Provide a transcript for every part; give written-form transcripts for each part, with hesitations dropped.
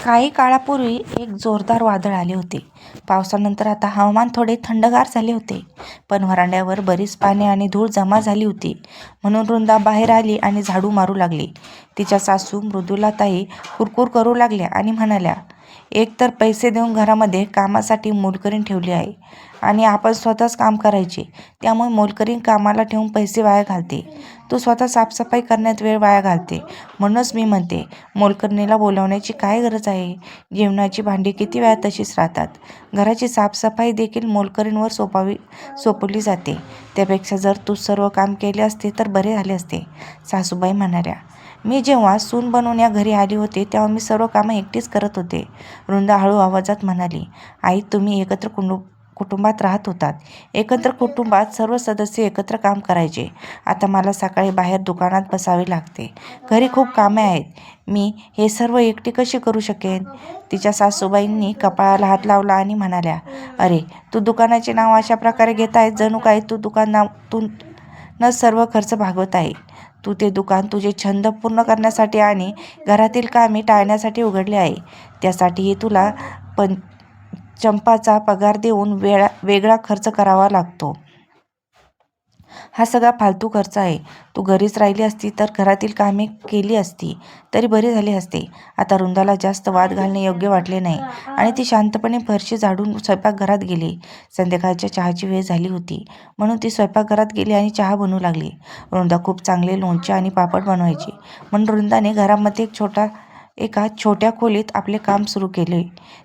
काही काळापूर्वी एक जोरदार वादळ आले होते. पावसानंतर आता हवामान थोडे थंडगार झाले होते, पण व्हरांड्यावर बरीच पाने आणि धूळ जमा झाली होती. म्हणून वृंदा बाहेर आली आणि झाडू मारू लागली. तिच्या सासू मृदुलाताई कुरकुर करू लागल्या आणि म्हणाल्या, एक तर पैसे देऊन घरामध्ये कामासाठी मोलकरीण ठेवली आहे आणि आपण स्वतःच काम करायचे, त्यामुळे मोलकरीण कामाला ठेवून पैसे वाया घालते. तू स्वतः साफसफाई करण्यात वेळ वाया घालते. म्हणूनच मी म्हणते, मोलकरणीला बोलावण्याची काय गरज आहे? जेवणाची भांडी किती वेळा तशीच राहतात. घराची साफसफाई देखील मोलकरीणवर सोपवली जाते. त्यापेक्षा जर तू सर्व काम केले असते तर बरे झाले असते. सासूबाई म्हणाल्या, मी जेव्हा सून बनून या घरी आली होते तेव्हा मी सर्व कामं एकटीच करत होते. वृंदा हळू आवाजात म्हणाली, आई, तुम्ही एकत्र कुटुंबात राहत होतात. एकत्र कुटुंबात सर्व सदस्य एकत्र काम करायचे. आता मला सकाळी बाहेर दुकानात बसावे लागते. घरी खूप कामे आहेत. मी हे सर्व एकटी कशी करू शकेन? तिच्या सासूबाईंनी कपाळाला हात लावला आणि म्हणाल्या, अरे, तू दुकानाचे नाव अशा प्रकारे घेत आहेस जणू काही तू दुकानातून सर्व खर्च भागवत आहे. तू ते दुकान तुझे छंद पूर्ण करण्यासाठी आणि घरातील कामे टाळण्यासाठी उघडले आहे. त्यासाठीही तुला चंपाचा पगार देऊन वेगळा खर्च करावा लागतो. हा सगळा फालतू खर्च आहे. तू घरीच राहिली असती तर घरातील कामे केली असती तरी बरे झाले असते. आता वृंदाला जास्त वाद घालणे योग्य वाटले नाही आणि ती शांतपणे फरशी झाडून स्वयंपाकघरात गेली. संध्याकाळच्या चहाची वेळ झाली होती, म्हणून ती स्वयंपाकघरात गेली आणि चहा बनवू लागली. वृंदा खूप चांगले लोणचे आणि पापड बनवायची, म्हणून वृंदाने घरामध्ये एका छोट्या खोलीत आपले काम सुरू केले.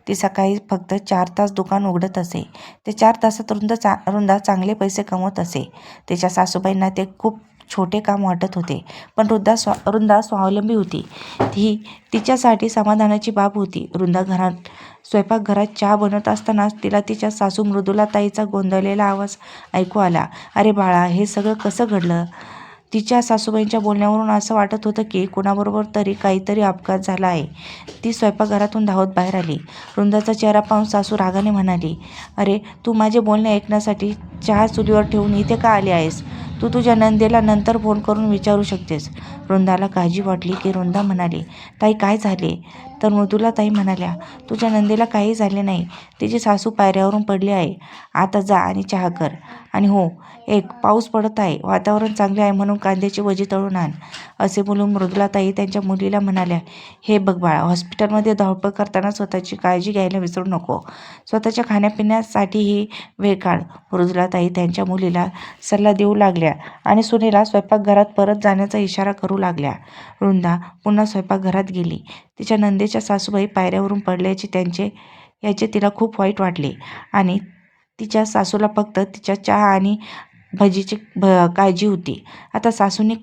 ती सकाळी फक्त 4 तास दुकान उघडत असे. ते 4 तासात वृंदा चांगले पैसे कमवत असे. तिच्या सासूबाईंना ते खूप छोटे काम वाटत होते, पण वृंदा स्वावलंबी होती. ही तिच्यासाठी समाधानाची बाब होती. वृंदा स्वयंपाकघरात चहा बनवत असतानाच तिला तिच्या सासू मृदुलाताईचा गोंधळलेला आवाज ऐकू आला. अरे बाळा, हे सगळं कसं घडलं? तिच्या सासूबाईंच्या बोलण्यावरून असं वाटत होतं की कुणाबरोबर तरी काहीतरी अपघात झाला आहे. ती स्वयंपाकघरातून धावत बाहेर आली. वृंदाचा चेहरा पाहून सासू रागाने म्हणाली, अरे, तू माझे बोलणे ऐकण्यासाठी चहा चुलीवर ठेवून इथे का आली आहेस? तू तुझ्या नंदेला नंतर फोन करून विचारू शकतेस. वृंदाला काळजी वाटली की वृंदा म्हणाली, ताई, काय झाले? तर मृदुलाताई म्हणाल्या, तुझ्या नंदेला काही झाले नाही. तिची सासू पायऱ्यावरून पडली आहे. आता जा आणि चहा कर. आणि हो, पाऊस पडत आहे, वातावरण चांगले आहे, म्हणून कांद्याची भजी तळून आण. असे बोलून मृदुलाताई त्यांच्या मुलीला म्हणाल्या, हे बघ बाळा, हॉस्पिटलमध्ये धावपळ करताना स्वतःची काळजी घ्यायला विसरू नको. स्वतःच्या खाण्यापिण्यासाठीही वेळ काढ. मृदुलाताई त्यांच्या मुलीला सल्ला देऊ लागल्या आणि सुनेला स्वयंपाकघरात परत जाण्याचा इशारा करू लागल्या. वृंदा पुन्हा स्वयंपाकघरात गेली. तिच्या नंदेच्या सासूबाई पायऱ्यावरून पडल्याचे याचे तिला खूप वाईट वाटले आणि तिच्या सासूला फक्त तिच्या चहा आणि भजीची काळजी होती. आता सासूने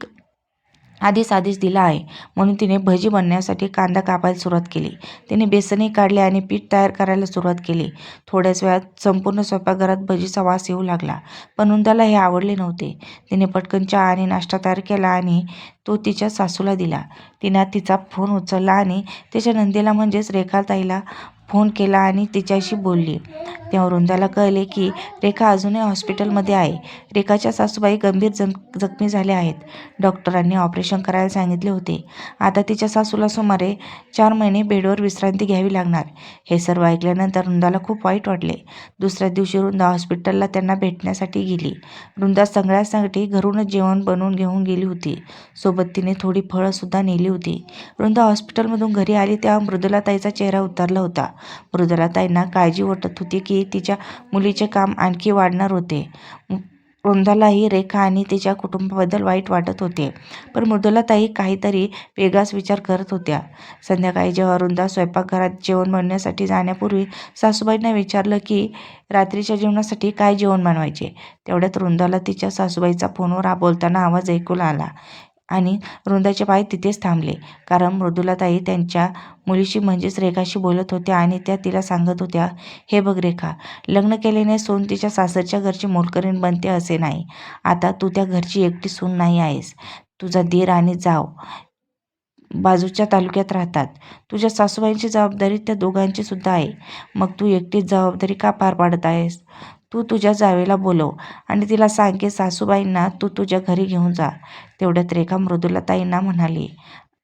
आधीच दिला आहे, म्हणून तिने भजी बनवण्यासाठी कांदा कापायला सुरुवात केली. तिने बेसनही काढले आणि पीठ तयार करायला सुरुवात केली. थोड्याच वेळात संपूर्ण स्वयंपाकघरात भजीचा वास येऊ लागला, पण वृंदाला हे आवडले नव्हते. तिने पटकन चहा आणि नाश्ता तयार केला आणि तो तिच्या सासूला दिला. तिने तिचा फोन उचलला आणि तिच्या नंदेला म्हणजेच रेखाताईला फोन केला आणि तिच्याशी बोलली. तेव्हा वृंदाला कळले की रेखा अजूनही हॉस्पिटलमध्ये आहे. रेखाच्या सासूबाई गंभीर जखमी झाल्या आहेत. डॉक्टरांनी ऑपरेशन करायला सांगितले होते. आता तिच्या सासूला सुमारे 4 महिने बेडवर विश्रांती घ्यावी लागणार. हे सर्व ऐकल्यानंतर वृंदाला खूप वाईट वाटले. दुसऱ्या दिवशी वृंदा हॉस्पिटलला त्यांना भेटण्यासाठी गेली. वृंदा सगळ्यांसाठी घरूनच जेवण बनवून घेऊन गेली होती. सोबत तिने थोडी फळं सुद्धा नेली होती. वृंदा हॉस्पिटलमधून घरी आली तेव्हा मृदुलाताईचा चेहरा उतरला होता. मृदुलाताईंना काळजी वाटत होती की तिच्या मुलीचे काम आणखी वाढणार होते. वृंदालाही रेखा आणि तिच्या कुटुंबाबद्दल वाईट वाटत होते, पण मृदुलाताई काहीतरी वेगळाच विचार करत होत्या. संध्याकाळी जेव्हा वृंदा स्वयंपाकघरात जेवण बनवण्यासाठी जाण्यापूर्वी सासूबाईंना विचारलं की रात्रीच्या जेवणासाठी काय जेवण बनवायचे, तेवढ्यात वृंदाला तिच्या सासूबाईचा फोनवर बोलताना आवाज ऐकू आला आणि वृंदाचे पाय तिथेच थांबले, कारण मृदुलाताई त्यांच्या मुलीशी म्हणजेच रेखाशी बोलत होत्या आणि त्या तिला सांगत होत्या, हे बघ रेखा, लग्न केल्याने सून तिच्या सासरच्या घरची मोलकरीण बनते असे नाही. आता तू त्या घरची एकटी सून नाही आहेस. तुझा दीर आणि जाव बाजूच्या तालुक्यात राहतात. तुझ्या सासूबाईंची जबाबदारी त्या दोघांची सुद्धा आहे. मग तू एकटीच जबाबदारी का पार पाडत आहेस? तू तुझ्या जावेला बोलव आणि तिला सांग की सासूबाईंना तू तुझ्या घरी घेऊन जा. तेवढ्यात रेखा मृदुलाताईंना म्हणाली,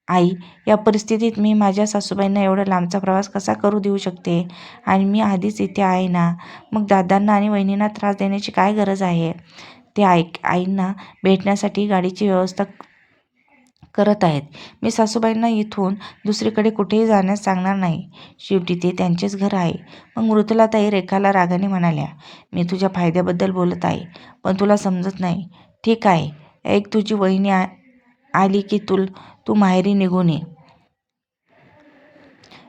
आई, या परिस्थितीत मी माझ्या सासूबाईंना एवढा लांबचा प्रवास कसा करू देऊ शकते? आणि मी आधीच इथे आहे ना. मग दादांना आणि वहिनींना त्रास देण्याची काय गरज आहे? ते आईंना भेटण्यासाठी गाडीची व्यवस्था करत आहेत. मी सासूबाईंना इथून दुसरीकडे कुठेही जाण्यास सांगणार नाही. शेवटी ते त्यांचेच घर आहे. मग मृदुलाताई रेखाला रागाने म्हणाल्या, मी तुझ्या फायद्याबद्दल बोलत आहे, पण तुला समजत नाही. ठीक आहे, ऐक, तुझी वहिनी आली की तू माहेरी निघून ये.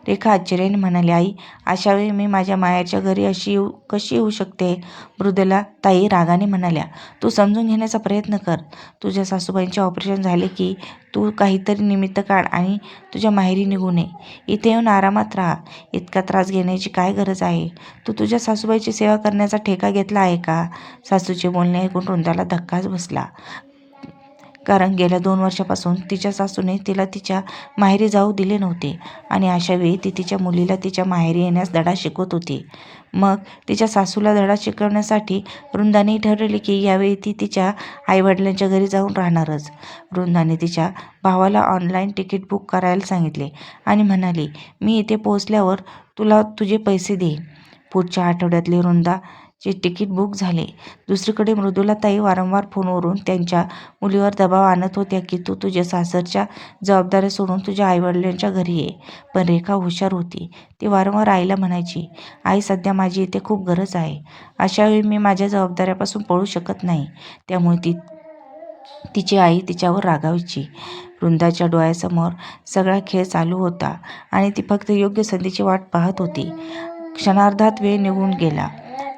रेखा आश्चर्याने म्हणाली, आई, अशा वेळी मी माझ्या माहेरच्या घरी कशी येऊ शकते? मृदुला ताई रागाने म्हणाल्या, तू समजून घेण्याचा प्रयत्न कर. तुझ्या सासूबाईंचे ऑपरेशन झाले की तू काहीतरी निमित्त काढ आणि तुझ्या माहेरी निघून ये. इथे येऊन आरामात राहा. इतका त्रास घेण्याची काय गरज आहे? तू तुझ्या सासूबाईची सेवा करण्याचा ठेका घेतला आहे का? सासूचे बोलणे ऐकून वृंदाला धक्काच बसला. कारण गेल्या 2 वर्षापासून तिच्या सासूने तिला तिच्या माहेरी जाऊ दिले नव्हते आणि अशावेळी ती तिच्या मुलीला तिच्या माहेरी येण्यास धडा शिकवत होती. मग तिच्या सासूला धडा शिकवण्यासाठी वृंदाने ठरवले की यावेळी ती तिच्या आईवडिलांच्या घरी जाऊन राहणारच. वृंदाने तिच्या भावाला ऑनलाईन तिकीट बुक करायला सांगितले आणि म्हणाली, मी इथे पोहोचल्यावर तुला तुझे पैसे देईन. पुढच्या आठवड्यातले वृंदाचे तिकीट बुक झाले. दुसरीकडे मृदुलाताई वारंवार फोनवरून त्यांच्या मुलीवर दबाव आणत होत्या की तू तुझ्या सासरच्या जबाबदाऱ्या सोडून तुझ्या आईवडिलांच्या घरी ये. पण रेखा हुशार होती. ती वारंवार आईला म्हणायची, आई, सध्या माझी इथे खूप गरज आहे. अशावेळी मी माझ्या जबाबदाऱ्यापासून पळू शकत नाही. त्यामुळे तिची आई तिच्यावर रागावायची. वृंदाच्या डोळ्यासमोर सगळा खेळ चालू होता आणि ती फक्त योग्य संधीची वाट पाहत होती. क्षणार्धात वेळ निघून गेला.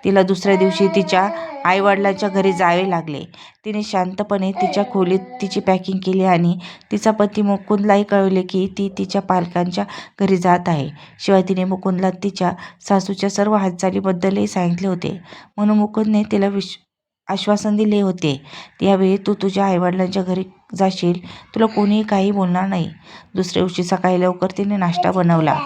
तिला दुसऱ्या दिवशी तिच्या आईवडिलांच्या घरी जावे लागले. तिने शांतपणे तिच्या खोलीत तिची पॅकिंग केली आणि तिचा पती मुकुंदलाही कळवले की ती तिच्या पालकांच्या घरी जात आहे. शिवाय तिने मुकुंदला तिच्या सासूच्या सर्व हालचालीबद्दलही सांगितले होते. म्हणून मुकुंदने तिला आश्वासन दिले होते, यावेळी तू तुझ्या आईवडिलांच्या घरी जाशील, तुला कोणीही काही बोलणार नाही. दुसऱ्या दिवशी सकाळी लवकर तिने नाश्ता बनवला.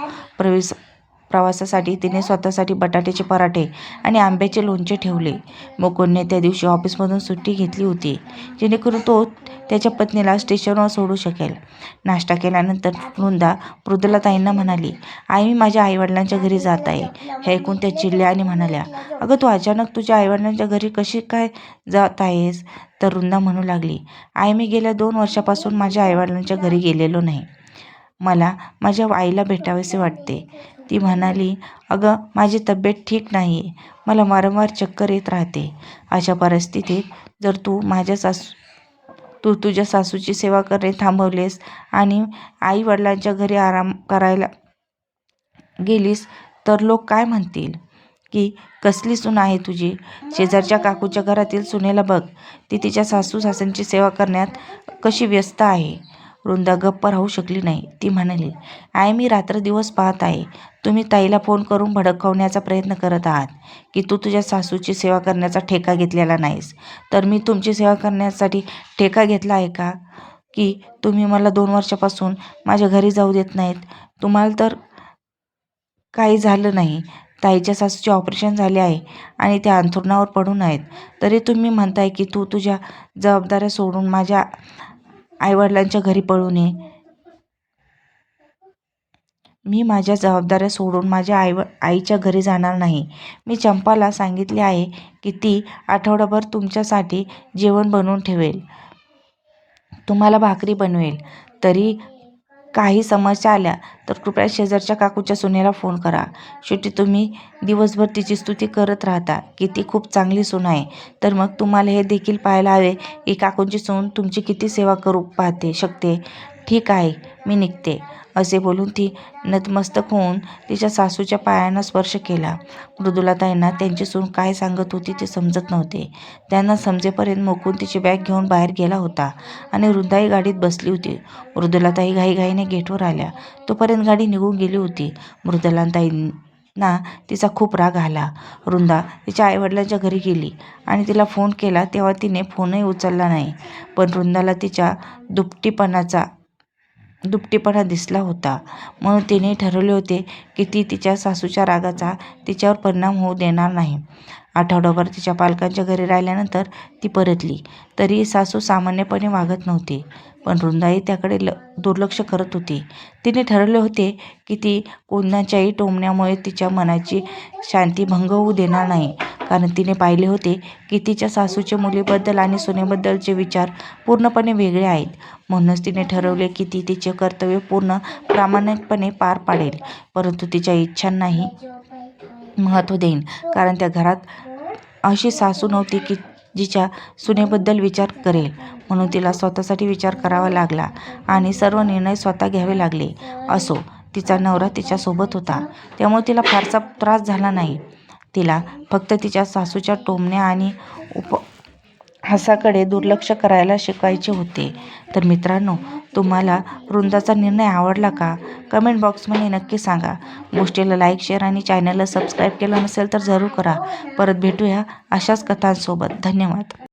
प्रवासासाठी तिने स्वतःसाठी बटाट्याचे पराठे आणि आंब्याचे लोणचे ठेवले. मुकुंदने त्या दिवशी ऑफिसमधून सुट्टी घेतली होती, जेणेकरून तो त्याच्या पत्नीला स्टेशनवर सोडू शकेल. नाश्ता केल्यानंतर वृंदा मृदुलाताईंना म्हणाली, आई, मी माझ्या आईवडिलांच्या घरी जात आहे. हे ऐकून त्या चिडल्या आणि म्हणाल्या, अगं, तू अचानक तुझ्या आईवडिलांच्या घरी कशी काय जात आहेस? तर वृंदा म्हणू लागली, आई, मी गेल्या 2 वर्षापासून माझ्या आईवडिलांच्या घरी गेलेलो नाही. मला माझ्या आईला भेटावेसे वाटते. ती म्हणाली, अगं, माझी तब्येत ठीक नाही आहे. मला वारंवार चक्कर येत राहते. अशा परिस्थितीत जर तू तुझ्या सासूची सेवा करणे थांबवलेस आणि आई वडिलांच्या घरी आराम करायला गेलीस तर लोक काय म्हणतील की कसली सून आहे तुझी? शेजारच्या काकूच्या घरातील सुनेला बघ, ती तिच्या सासू सासऱ्यांची सेवा करण्यात कशी व्यस्त आहे. वृंदा गप्प राहू शकली नाही. ती म्हणाली, आई, मी रात्रदिवस पाहत आहे. तुम्ही ताईला फोन करून भडकवण्याचा प्रयत्न करत आहात की तू तुझ्या सासूची सेवा करण्याचा ठेका घेतलेला नाहीस. तर मी तुमची सेवा करण्यासाठी ठेका घेतला आहे का? की तुम्ही मला 2 वर्षापासून माझ्या घरी जाऊ देत नाहीत? तुम्हाला तर काही झालं नाही. ताईच्या सासूचे ऑपरेशन झाले आहे आणि त्या अंथरुणावर पडून आहेत. तरी तुम्ही म्हणताय की तू तुझ्या जबाबदाऱ्या सोडून माझ्या आईवडिलांच्या घरी पळून ये. मी माझ्या जबाबदाऱ्या सोडून माझ्या आईच्या घरी जाणार नाही. मी चंपाला सांगितले आहे की ती आठवडाभर तुमच्यासाठी जेवण बनवून ठेवेल, तुम्हाला भाकरी बनवेल. तरी काही समस्या आल्या तर कृपया शेजारच्या काकूच्या सुनेला फोन करा. शेवटी तुम्ही दिवसभर तिची स्तुती करत राहता की ती खूप चांगली सून आहे. तर मग तुम्हाला हे देखील पाहायला हवे की काकूंची सून तुमची किती सेवा करू शकते. ठीक आहे, मी निघते. असे बोलून ती नतमस्तक होऊन तिच्या सासूच्या पायांना स्पर्श केला. मृदुलाताईंना त्यांची सून काय सांगत होती ते समजत नव्हते. त्यांना समजेपर्यंत मुकुंद तिची बॅग घेऊन बाहेर गेला होता आणि वृंदाही गाडीत बसली होती. मृदुलाताई घाईघाईने गेटवर आल्या. तोपर्यंत गाडी निघून गेली होती. मृदुलाताईंना तिचा खूप राग आला. वृंदा तिच्या आईवडिलांच्या घरी गेली आणि तिला फोन केला तेव्हा तिने फोनही उचलला नाही. पण वृंदाला तिच्या दुपटीपणा दिसला होता. म्हणून तिने ठरवले होते की ती तिच्या सासूच्या रागाचा तिच्यावर परिणाम होऊ देणार नाही. आठवडाभर तिच्या पालकांच्या घरी राहिल्यानंतर ती परतली. तरी सासू सामान्यपणे वागत नव्हती, पण वृंदाई त्याकडे दुर्लक्ष करत होती. तिने ठरवले होते की ती कोणाच्याही टोमण्यामुळे तिच्या मनाची शांती भंग होऊ देणार नाही, कारण तिने पाहिले होते की तिच्या सासूचे मुलीबद्दल आणि सुनेबद्दलचे विचार पूर्णपणे वेगळे आहेत. म्हणूनच तिने ठरवले की ती तिचे कर्तव्य पूर्ण प्रामाणिकपणे पार पाडेल, परंतु तिच्या इच्छांनाही महत्त्व देईन, कारण त्या घरात अशी सासू नव्हती की जिच्या सुनेबद्दल विचार करेल. म्हणून तिला स्वतःसाठी विचार करावा लागला आणि सर्व निर्णय स्वतः घ्यावे लागले. असो, तिचा नवरा तिच्यासोबत होता, त्यामुळे तिला फारसा त्रास झाला नाही. तिला फक्त तिच्या सासूच्या टोमण्या आणि उपहासाकडे दुर्लक्ष करायला शिकायचे होते. तर मित्रांनो, तुम्हाला वृंदाचा निर्णय आवडला का? कमेंट बॉक्समध्ये नक्की सांगा. गोष्टीला लाईक, शेअर आणि चॅनलला सबस्क्राईब केलं नसेल तर जरूर करा. परत भेटूया अशाच कथांसोबत. धन्यवाद.